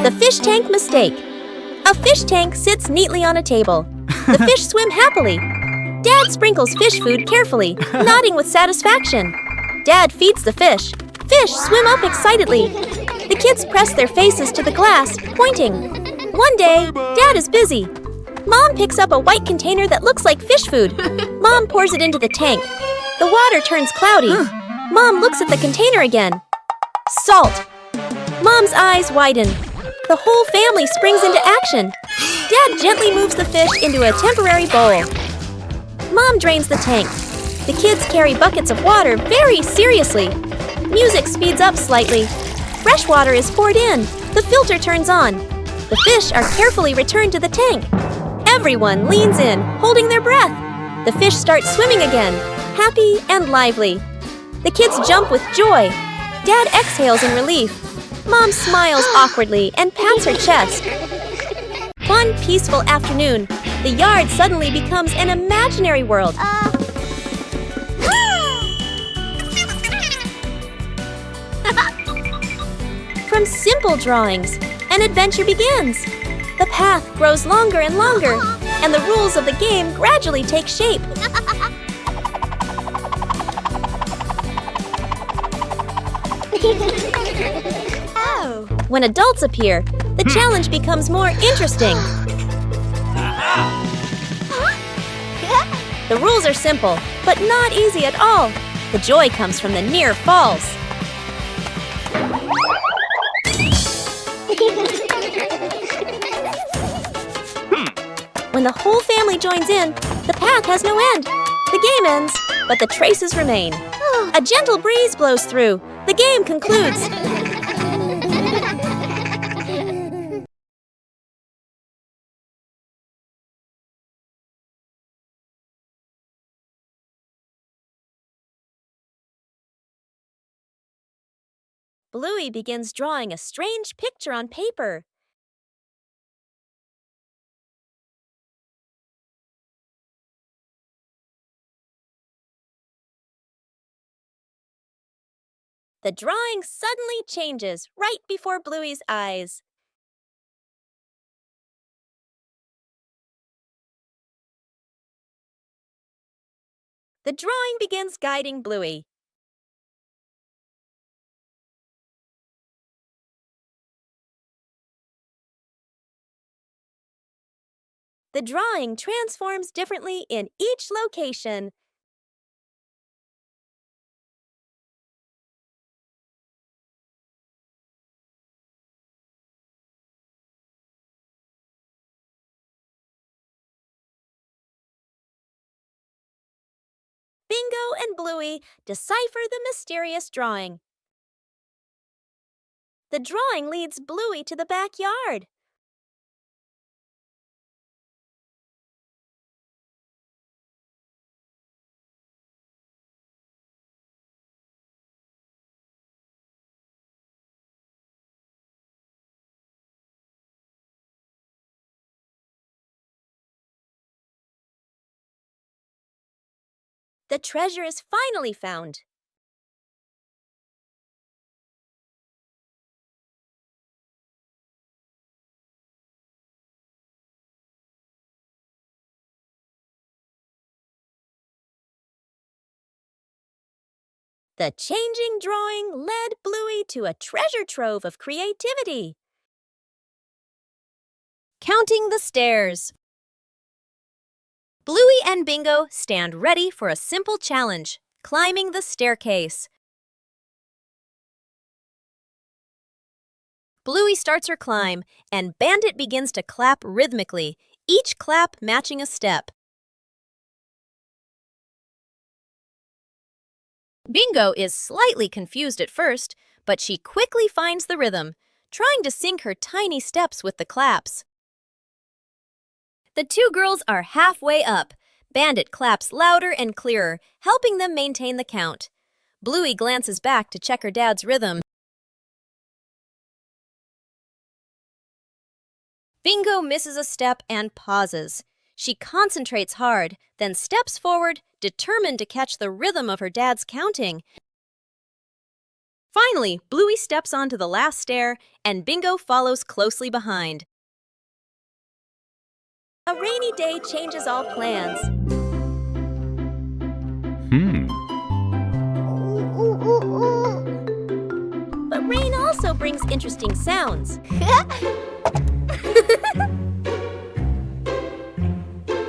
The fish tank mistake. A fish tank sits neatly on a table. The fish swim happily. Dad sprinkles fish food carefully, nodding with satisfaction. Dad feeds the fish. Fish swim up excitedly. The kids press their faces to the glass, pointing. One day, Dad is busy. Mom picks up a white container that looks like fish food. Mom pours it into the tank. The water turns cloudy. Mom looks at the container again. Salt. Mom's eyes widen. The whole family springs into action. Dad gently moves the fish into a temporary bowl. Mom drains the tank. The kids carry buckets of water very seriously. Music speeds up slightly. Fresh water is poured in. The filter turns on. The fish are carefully returned to the tank. Everyone leans in, holding their breath. The fish start swimming again, happy and lively. The kids jump with joy. Dad exhales in relief. Mom smiles awkwardly and pats her chest. One peaceful afternoon, the yard suddenly becomes an imaginary world. From simple drawings, an adventure begins. The path grows longer and longer, and the rules of the game gradually take shape. When adults appear, the challenge becomes more interesting. The rules are simple, but not easy at all. The joy comes from the near falls. When the whole family joins in, the path has no end. The game ends, but the traces remain. A gentle breeze blows through. The game concludes. Bluey begins drawing a strange picture on paper. The drawing suddenly changes right before Bluey's eyes. The drawing begins guiding Bluey. The drawing transforms differently in each location. Bingo and Bluey decipher the mysterious drawing. The drawing leads Bluey to the backyard. The treasure is finally found. The changing drawing led Bluey to a treasure trove of creativity. Counting the stairs. Bluey and Bingo stand ready for a simple challenge, climbing the staircase. Bluey starts her climb, and Bandit begins to clap rhythmically, each clap matching a step. Bingo is slightly confused at first, but she quickly finds the rhythm, trying to sync her tiny steps with the claps. The two girls are halfway up. Bandit claps louder and clearer, helping them maintain the count. Bluey glances back to check her dad's rhythm. Bingo misses a step and pauses. She concentrates hard, then steps forward, determined to catch the rhythm of her dad's counting. Finally, Bluey steps onto the last stair, and Bingo follows closely behind. A rainy day changes all plans. But rain also brings interesting sounds.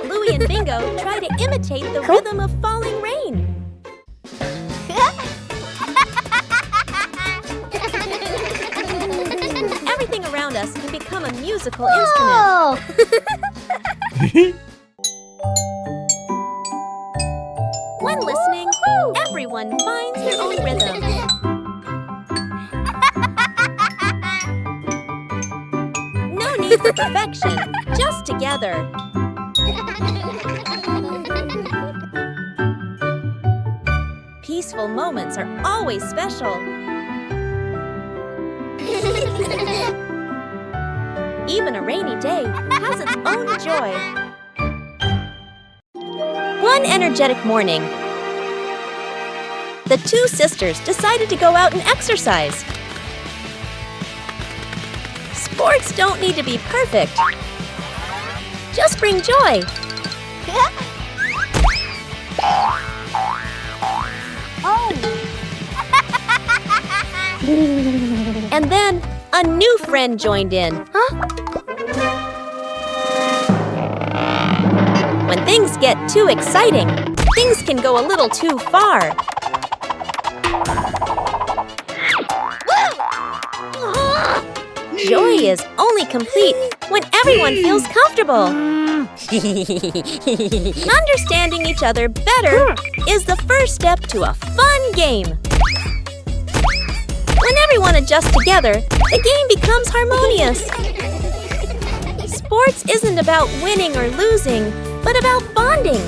Bluey and Bingo try to imitate the rhythm of falling rain. Everything around us can become a musical instrument. When listening, everyone finds their own rhythm. No need for perfection, just together. Peaceful moments are always special. Even a rainy day has its own joy. One energetic morning, the two sisters decided to go out and exercise. Sports don't need to be perfect. Just bring joy. And then a new friend joined in. When things get too exciting, things can go a little too far. Joy is only complete when everyone feels comfortable. Understanding each other better is the first step to a fun game. When everyone adjusts together, the game becomes harmonious. Sports isn't about winning or losing, but about bonding.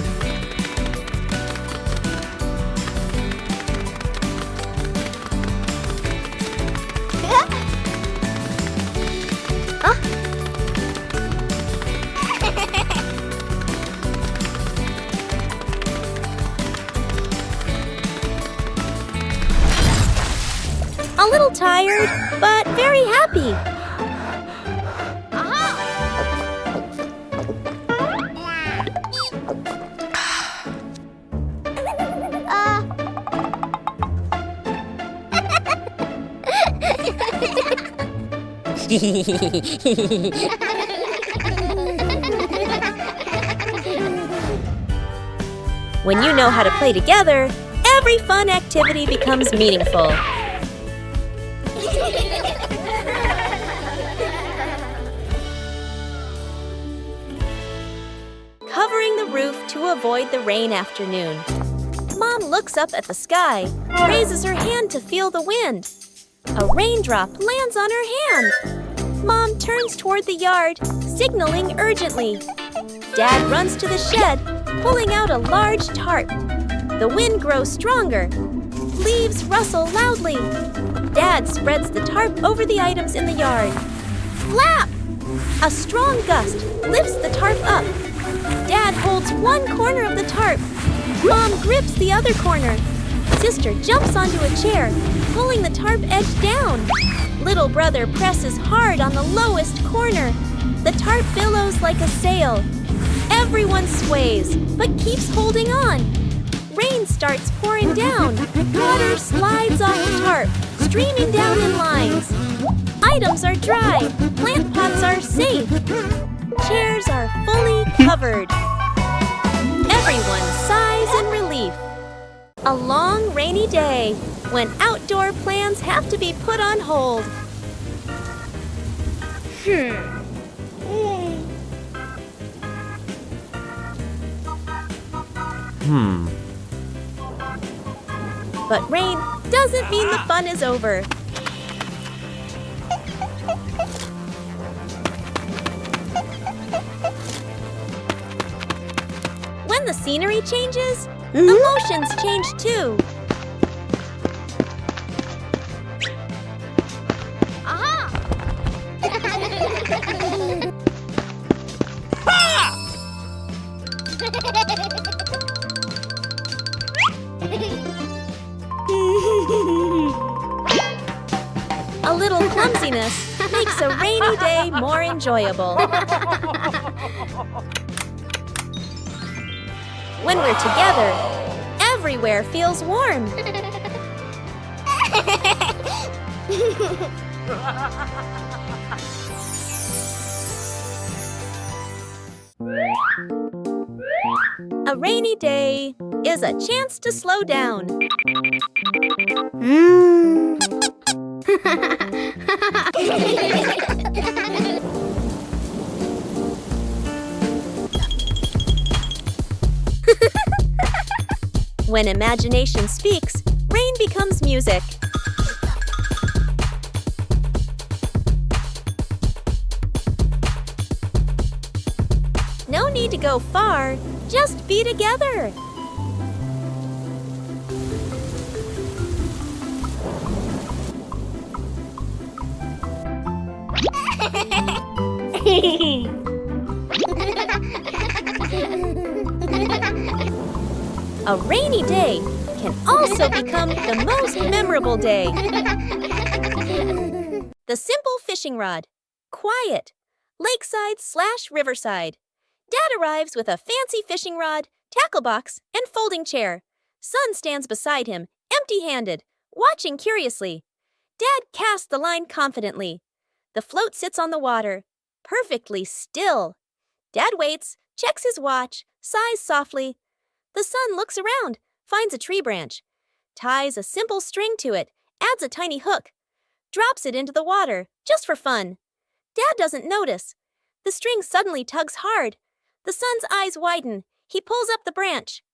A little tired, but very happy. When you know how to play together, every fun activity becomes meaningful. Covering the roof to avoid the rain afternoon. Mom looks up at the sky, raises her hand to feel the wind. A raindrop lands on her hand. Mom turns toward the yard, signaling urgently. Dad runs to the shed, pulling out a large tarp. The wind grows stronger. Leaves rustle loudly. Dad spreads the tarp over the items in the yard. Flap! A strong gust lifts the tarp up. Dad holds one corner of the tarp. Mom grips the other corner. Sister jumps onto a chair, pulling the tarp edge down. Little brother presses hard on the lowest corner. The tarp billows like a sail. Everyone sways, but keeps holding on. Rain starts pouring down. Water slides off the tarp, streaming down in lines. Items are dry. Plant pots are safe. Chairs are fully covered. Everyone sighs in relief. A long rainy day when outdoor plans have to be put on hold. But rain doesn't mean the fun is over. When the scenery changes, emotions change too. makes a rainy day more enjoyable. When we're together, everywhere feels warm. A rainy day is a chance to slow down. When imagination speaks, rain becomes music. No need to go far, just be together. A rainy day can also become the most memorable day. The simple fishing rod. Quiet. Lakeside/riverside. Dad arrives with a fancy fishing rod, tackle box, and folding chair. Son stands beside him, empty-handed, watching curiously. Dad casts the line confidently. The float sits on the water, perfectly still. Dad waits, checks his watch, sighs softly. The son looks around, finds a tree branch, ties a simple string to it, adds a tiny hook, drops it into the water, just for fun. Dad doesn't notice. The string suddenly tugs hard. The son's eyes widen. He pulls up the branch.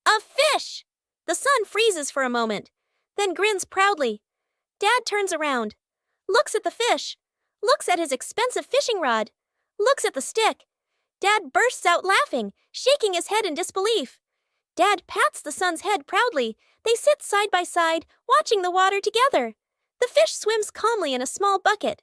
A fish! The son freezes for a moment, then grins proudly. Dad turns around, looks at the fish, looks at his expensive fishing rod, looks at the stick. Dad bursts out laughing, shaking his head in disbelief. Dad pats the son's head proudly. They sit side by side, watching the water together. The fish swims calmly in a small bucket.